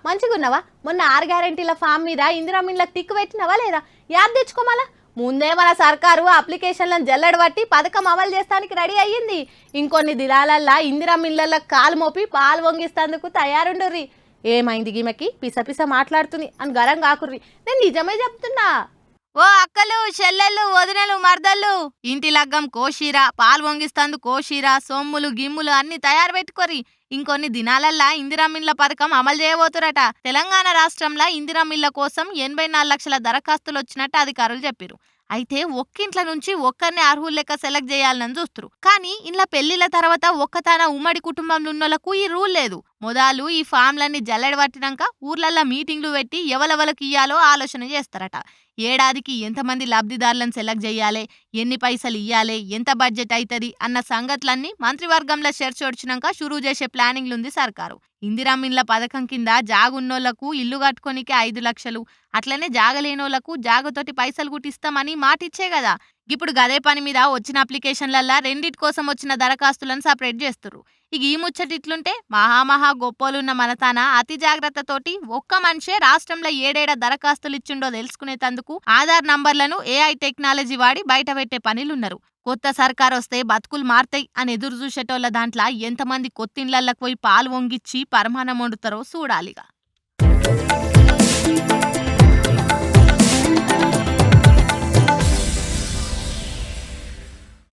మంచిగున్నావా? మొన్న 6 గ్యారెంటీల ఫామ్ మీద ఇందిరామిన్లకు టిక్ పెట్టినవా లేదా? యాద్ తెచ్చుకోమలా. ముందే మన సర్కారు అప్లికేషన్లను జల్లెడ బట్టి పథకం అమలు చేస్తానికి రెడీ అయ్యింది. ఇంకొన్ని దినాలల్లా ఇందిరామిన్లలో కాలు మోపి పాలు వంగిస్తందుకు తయారుండుర్రి. ఏమైంది గీమెకి పిసపిస మాట్లాడుతుంది అని గరం కాకుర్రి. నేను నిజమే చెప్తున్నా. ఓ అక్కలు, చెల్లెళ్ళు, వదినలు, మర్దళ్ళు, ఇంటి లగ్గం కోషీరా, పాలు వంగిస్తాందు కోషీరా, సొమ్ములు గిమ్ములు అన్ని తయారు పెట్టుకోరి. ఇంకొన్ని దినాలల్లా ఇందిరామిన్ల పథకం అమలు చేయబోతురట. తెలంగాణ రాష్ట్రంలో ఇందిరామిన్ల కోసం 84 లక్షల దరఖాస్తులు వచ్చినట్టు అధికారులు చెప్పారు. అయితే ఒక్కింట్ల నుంచి ఒక్కరిని అర్హులు లెక్క సెలెక్ట్ చేయాలని చూస్తురు. కానీ ఇంట్లో పెళ్లిళ్ళ తర్వాత ఒక్కతాన ఉమ్మడి కుటుంబంలో ఉన్నోళ్లకు ఈ రూల్ లేదు. మొదలు ఈ ఫామ్లన్నీ జల్లెడ పట్టినాక ఊర్లల్లో మీటింగ్లు పెట్టి ఎవలెవలకు ఇయ్యాలో ఆలోచన చేస్తారట. ఏడాదికి ఎంతమంది లబ్ధిదారులను సెలెక్ట్ చేయాలి, ఎన్ని పైసలు ఇయ్యాలి, ఎంత బడ్జెట్ అవుతుంది అన్న సంగతులన్నీ మంత్రివర్గంలో చర్చ వచ్చినాక షురూ చేసే ప్లానింగ్లుంది సర్కారు. ఇందిరామిన్ల పథకం కింద జాగున్నోళ్లకు ఇల్లు కట్టుకోనికే 5 లక్షలు, అట్లనే జాగలేనోళ్లకు జాగతోటి పైసలు గుట్టిస్తామని మాటిచ్చే కదా. ఇప్పుడు గదే పని మీద వచ్చిన అప్లికేషన్లల్లా రెండిటి కోసం వచ్చిన దరఖాస్తులను సపరేట్ చేస్తుర్రు. ఇక ఈ ముచ్చటిట్లుంటే మహామహా గొప్పలున్న మనతాన అతి జాగ్రత్తతోటి ఒక్క మనిషే రాష్ట్రంలో ఏడేడ దరఖాస్తులు ఇచ్చిండో తెలుసుకునేందుకు ఆధార్ నంబర్లను AI టెక్నాలజీ వాడి బయట పెట్టే పనిలున్నారు. కొత్త సర్కార్ వస్తే బతుకులు మారుతాయి అని ఎదురు చూసేటోళ్ళ దాంట్లో ఎంతమంది కొత్తిండ్లకి పోయి పాలు వంగిచ్చి పరమానం వండుతారో చూడాలిగా.